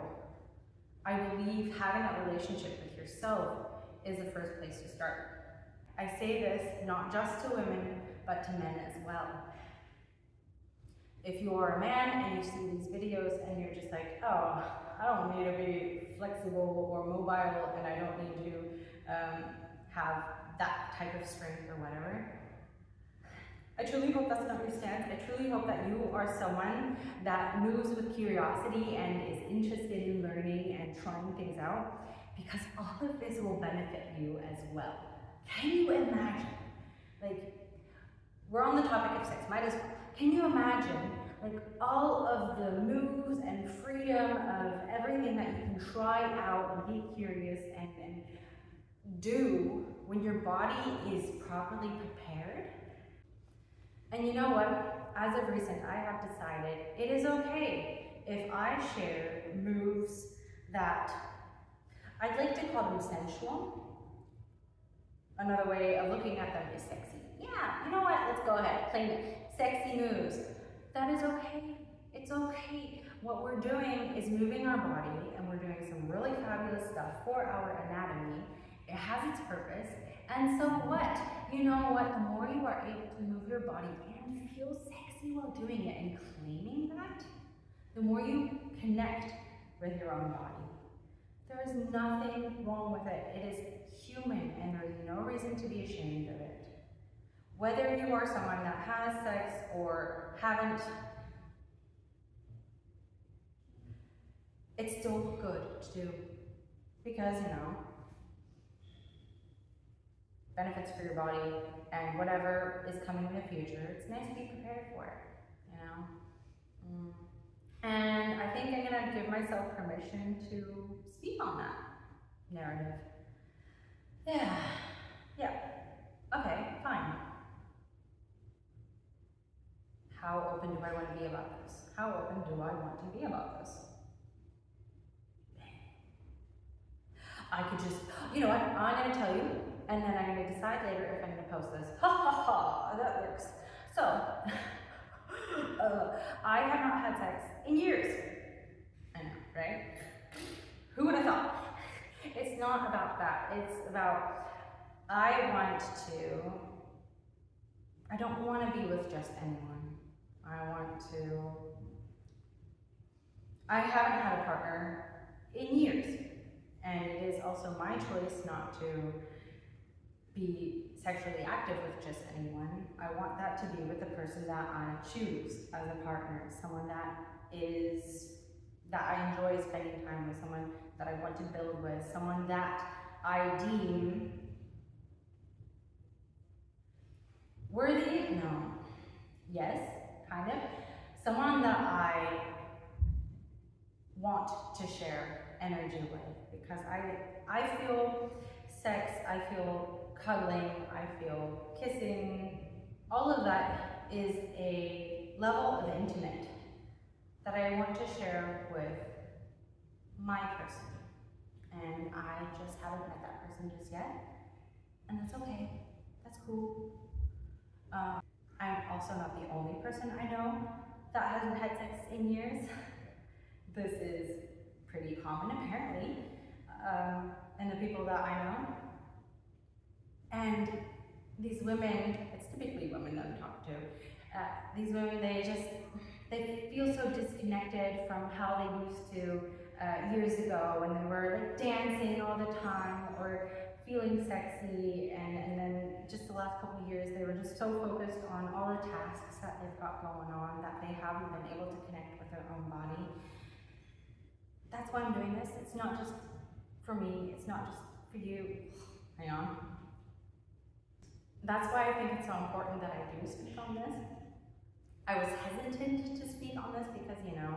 I believe having that relationship with yourself is the first place to start. I say this not just to women, but to men as well. If you are a man and you see these videos and you're just like, oh, I don't need to be flexible or mobile and I don't need to have that type of strength or whatever. I truly hope that's not your stance. I truly hope that you are someone that moves with curiosity and is interested in learning and trying things out, because all of this will benefit you as well. Can you imagine? Like, we're on the topic of sex, might as well. Can you imagine, like, all of the moves and freedom of everything that you can try out and be curious and do when your body is properly prepared? And you know what? As of recent, I have decided it is okay if I share moves that I'd like to call them sensual. Another way of looking at them is sexy. Yeah, you know what? Let's go ahead, claim it. Sexy moves. That is okay. It's okay. What we're doing is moving our body, and we're doing some really fabulous stuff for our anatomy. It has its purpose. And so what? You know what? The more you are able to move your body and feel sexy while doing it and claiming that, the more you connect with your own body. There is nothing wrong with it. It is human, and there is no reason to be ashamed of it. Whether you are someone that has sex or haven't, it's still good to do. Because, benefits for your body and whatever is coming in the future, it's nice to be prepared for it, And I think I'm gonna give myself permission to speak on that narrative. Yeah, okay, fine. How open do I want to be about this? How open do I want to be about this? I could just, you know what, I'm gonna tell you, and then I'm gonna decide later if I'm gonna post this. Ha ha ha, that works. So, I have not had sex in years. I know, right? Who would It's about, I don't want to be with just anyone. I haven't had a partner in years, and it is also my choice not to be sexually active with just anyone. I want that to be with the person that I choose as a partner, someone that I enjoy spending time with, someone that I want to build with, someone that I deem worthy? No. Yes, kind of. Someone that I want to share energy with, because I feel sex, I feel cuddling, I feel kissing, all of that is a level of intimate that I want to share with my person. And I just haven't met that person just yet, and that's okay, that's cool. I'm also not the only person I know that hasn't had sex in years. This is pretty common apparently, in the people that I know. And these women, it's typically women that I'm talking to, these women, they feel so disconnected from how they used to years ago when they were like dancing all the time or feeling sexy, and then just the last couple of years they were just so focused on all the tasks that they've got going on that they haven't been able to connect with their own body. That's why I'm doing this. It's not just for me, it's not just for you. Hang on. That's why I think it's so important that I do speak on this. I was hesitant to speak on this because, you know,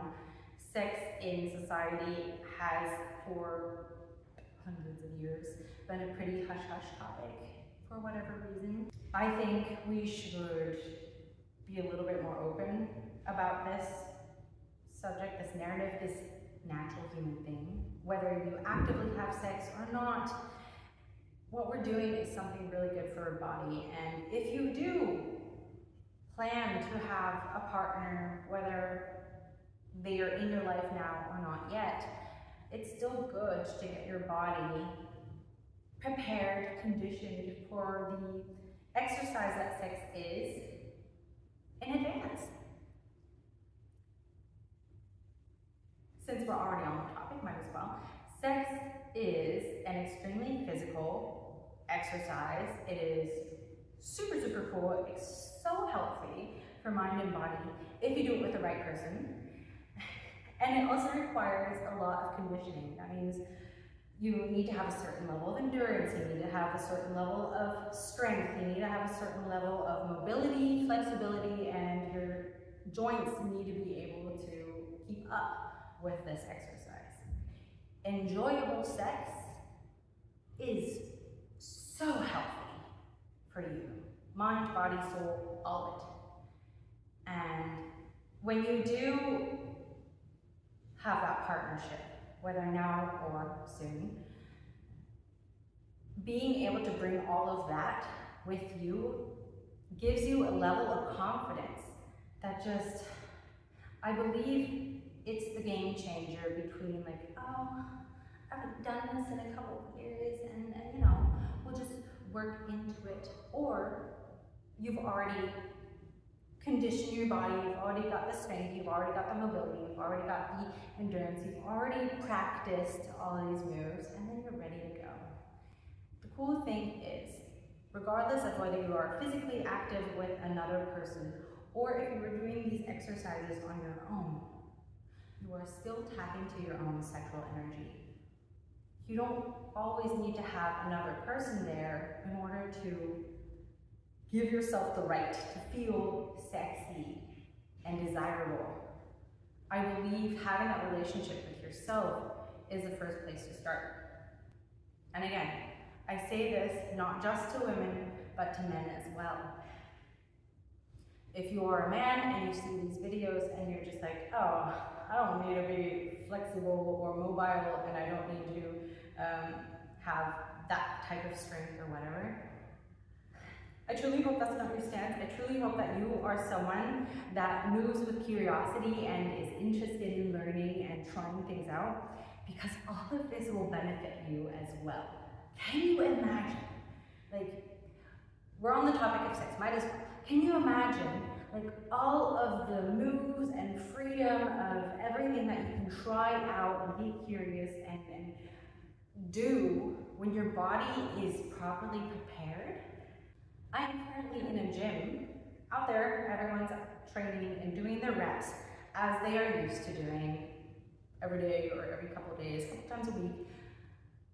sex in society has, for hundreds of years, been a pretty hush-hush topic for whatever reason. I think we should be a little bit more open about this subject, this narrative, this natural human thing. Whether you actively have sex or not, what we're doing is something really good for our body. And if you do plan to have a partner, whether they are in your life now or not yet, it's still good to get your body prepared, conditioned for the exercise that sex is in advance. Since we're already on the topic, might as well. Sex is an extremely physical exercise. It is super, super cool. It's so healthy for mind and body if you do it with the right person. And it also requires a lot of conditioning. That means you need to have a certain level of endurance, you need to have a certain level of strength, you need to have a certain level of mobility, flexibility, and your joints need to be able to keep up with this exercise. Enjoyable sex is so healthy for you. Mind, body, soul, all of it. And when you do have that partnership, whether now or soon, being able to bring all of that with you gives you a level of confidence that just, I believe it's the game changer between like, oh, I haven't done this in a couple of years and you know, we'll just work into it. Or you've already condition your body, you've already got the strength, you've already got the mobility, you've already got the endurance, you've already practiced all of these moves, and then you're ready to go. The cool thing is, regardless of whether you are physically active with another person, or if you are doing these exercises on your own, you are still tapping to your own sexual energy. You don't always need to have another person there in order to give yourself the right to feel sexy and desirable. I believe having that relationship with yourself is the first place to start. And again, I say this not just to women, but to men as well. If you are a man and you see these videos and you're just like, oh, I don't need to be flexible or mobile and I don't need to have that type of strength or whatever, I truly hope that's not your stance. I truly hope that you are someone that moves with curiosity and is interested in learning and trying things out, because all of this will benefit you as well. Can you imagine, like, we're on the topic of sex, might as well. Can you imagine, like, all of the moves and freedom of everything that you can try out and be curious and do when your body is properly prepared? I'm currently in a gym. Out there, everyone's training and doing their reps as they are used to doing every day or every couple of days, a couple times a week,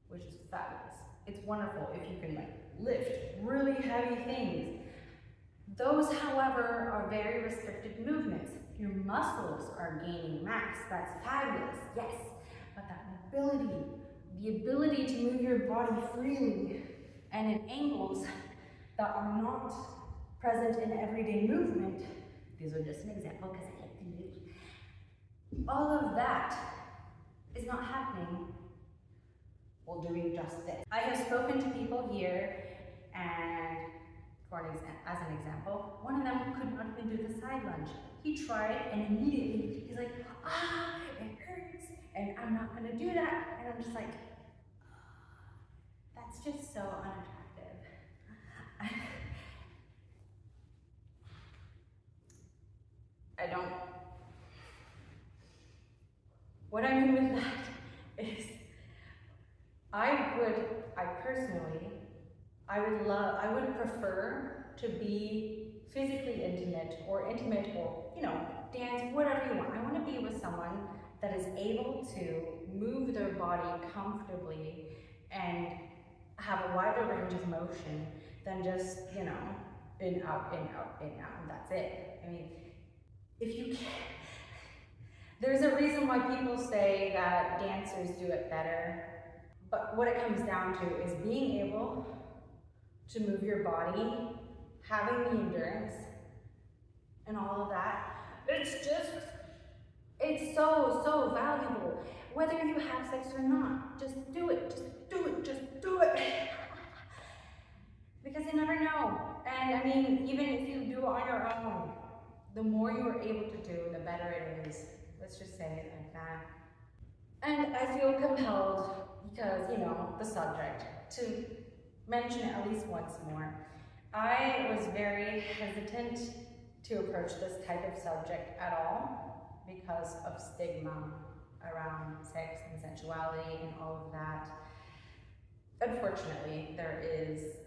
which is fabulous. It's wonderful if you can like lift really heavy things. Those, however, are very restricted movements. Your muscles are gaining mass, that's fabulous, yes. But that mobility, the ability to move your body freely and in angles that are not present in everyday movement, these are just an example because I like to move. All of that is not happening while doing just this. I have spoken to people here, and as an example, one of them could not even do the side lunge. He tried and immediately he's like, it hurts, and I'm not gonna do that. And I'm just like, that's just so unattractive. I don't. What I mean with that is, I would prefer to be physically intimate or, you know, dance, whatever you want. I want to be with someone that is able to move their body comfortably and have a wider range of motion than just, you know, in, out, in, out, in, out, and that's it. I mean, if you can't, there's a reason why people say that dancers do it better, but what it comes down to is being able to move your body, having the endurance, and all of that. It's so valuable. Whether you have sex or not, just do it, just do it, just do it. Because you never know. And I mean, even if you do it on your own, the more you are able to do, the better it is. Let's just say it like that. And I feel compelled, because, you know, the subject, to mention it at least once more. I was very hesitant to approach this type of subject at all because of stigma around sex and sensuality and all of that. Unfortunately, there is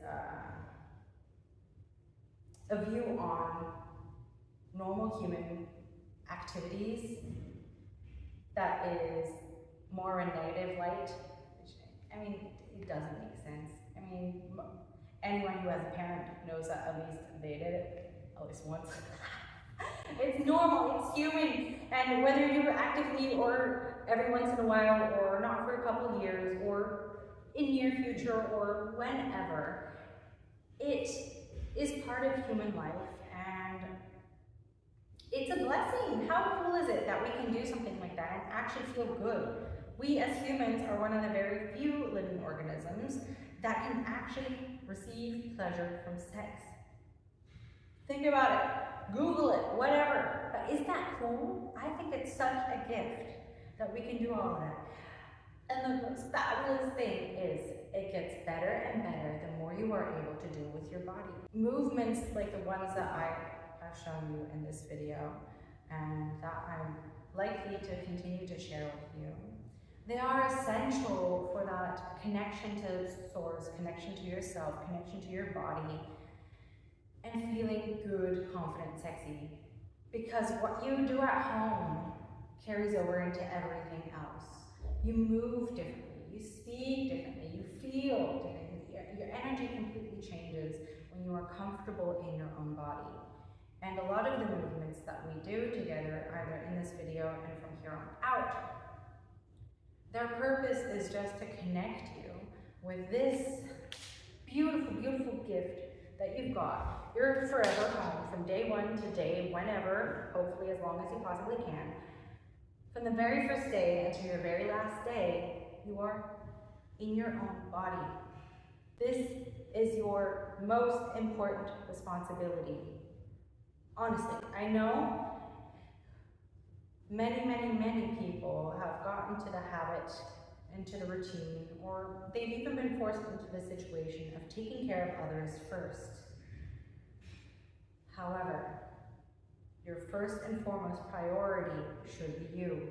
a view on normal human activities that is more a negative light. I mean, it doesn't make sense. I mean, anyone who has a parent knows that at least they did it, at least once. It's normal, it's human, and whether you do it actively or every once in a while or not for a couple of years or in near future or whenever, it is part of human life, and it's a blessing. How cool is it that we can do something like that and actually feel good? We as humans are one of the very few living organisms that can actually receive pleasure from sex. Think about it, Google it, whatever. But isn't that cool? I think it's such a gift that we can do all of that. And the most fabulous thing is, it gets better and better the more you are able to do with your body. Movements like the ones that I have shown you in this video, and that I'm likely to continue to share with you, they are essential for that connection to source, connection to yourself, connection to your body, and feeling good, confident, sexy. Because what you do at home carries over into everything else. You move differently, you speak differently, you feel differently. Your energy completely changes when you are comfortable in your own body. And a lot of the movements that we do together, either in this video and from here on out, their purpose is just to connect you with this beautiful, beautiful gift that you've got. You're forever home from day one to day whenever, hopefully as long as you possibly can. From the very first day until your very last day, you are in your own body. This is your most important responsibility. Honestly, I know many people have gotten to the habit into the routine, or they've even been forced into the situation of taking care of others first. However, your first and foremost priority should be you.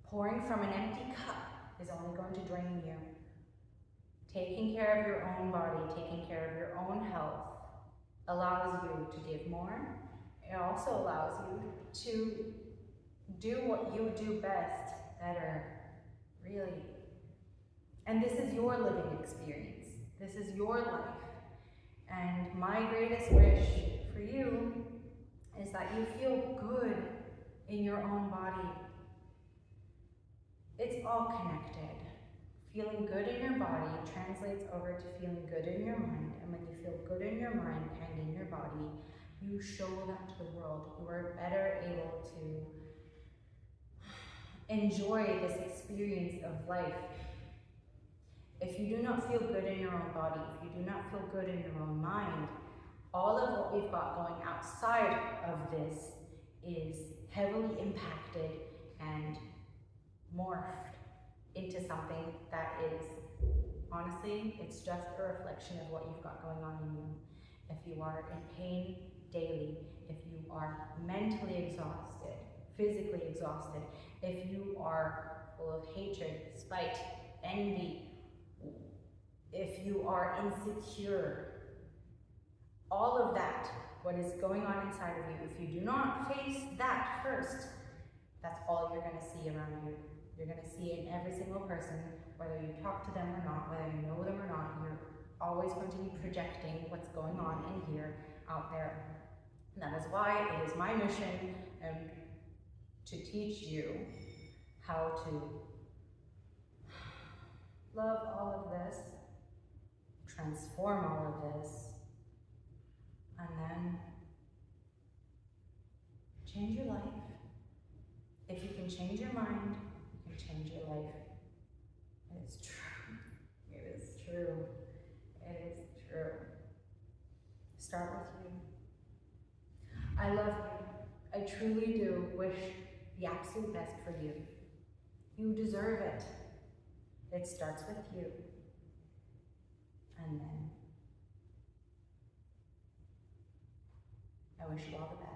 Pouring from an empty cup is only going to drain you. Taking care of your own body, taking care of your own health, allows you to give more. It also allows you to do what you do best, better, really. And this is your living experience. This is your life. And my greatest wish for you is that you feel good in your own body. It's all connected. Feeling good in your body translates over to feeling good in your mind. And when you feel good in your mind and in your body, you show that to the world. You are better able to enjoy this experience of life. If you do not feel good in your own body, if you do not feel good in your own mind, all of what we've got going outside of this is heavily impacted and morphed into something that is, honestly, it's just a reflection of what you've got going on in you. If you are in pain daily, if you are mentally exhausted, physically exhausted, if you are full of hatred, spite, envy, if you are insecure, all of that, what is going on inside of you, if you do not face that first, that's all you're going to see around you. You're going to see it in every single person, whether you talk to them or not, whether you know them or not, you're always going to be projecting what's going on in here, out there. And that is why it is my mission to teach you how to love all of this, transform all of this, and then change your life. If you can change your mind, you can change your life. It is true. It is true. It is true. Start with you. I love you. I truly do wish the absolute best for you. You deserve it. It starts with you. And then I wish you all the best.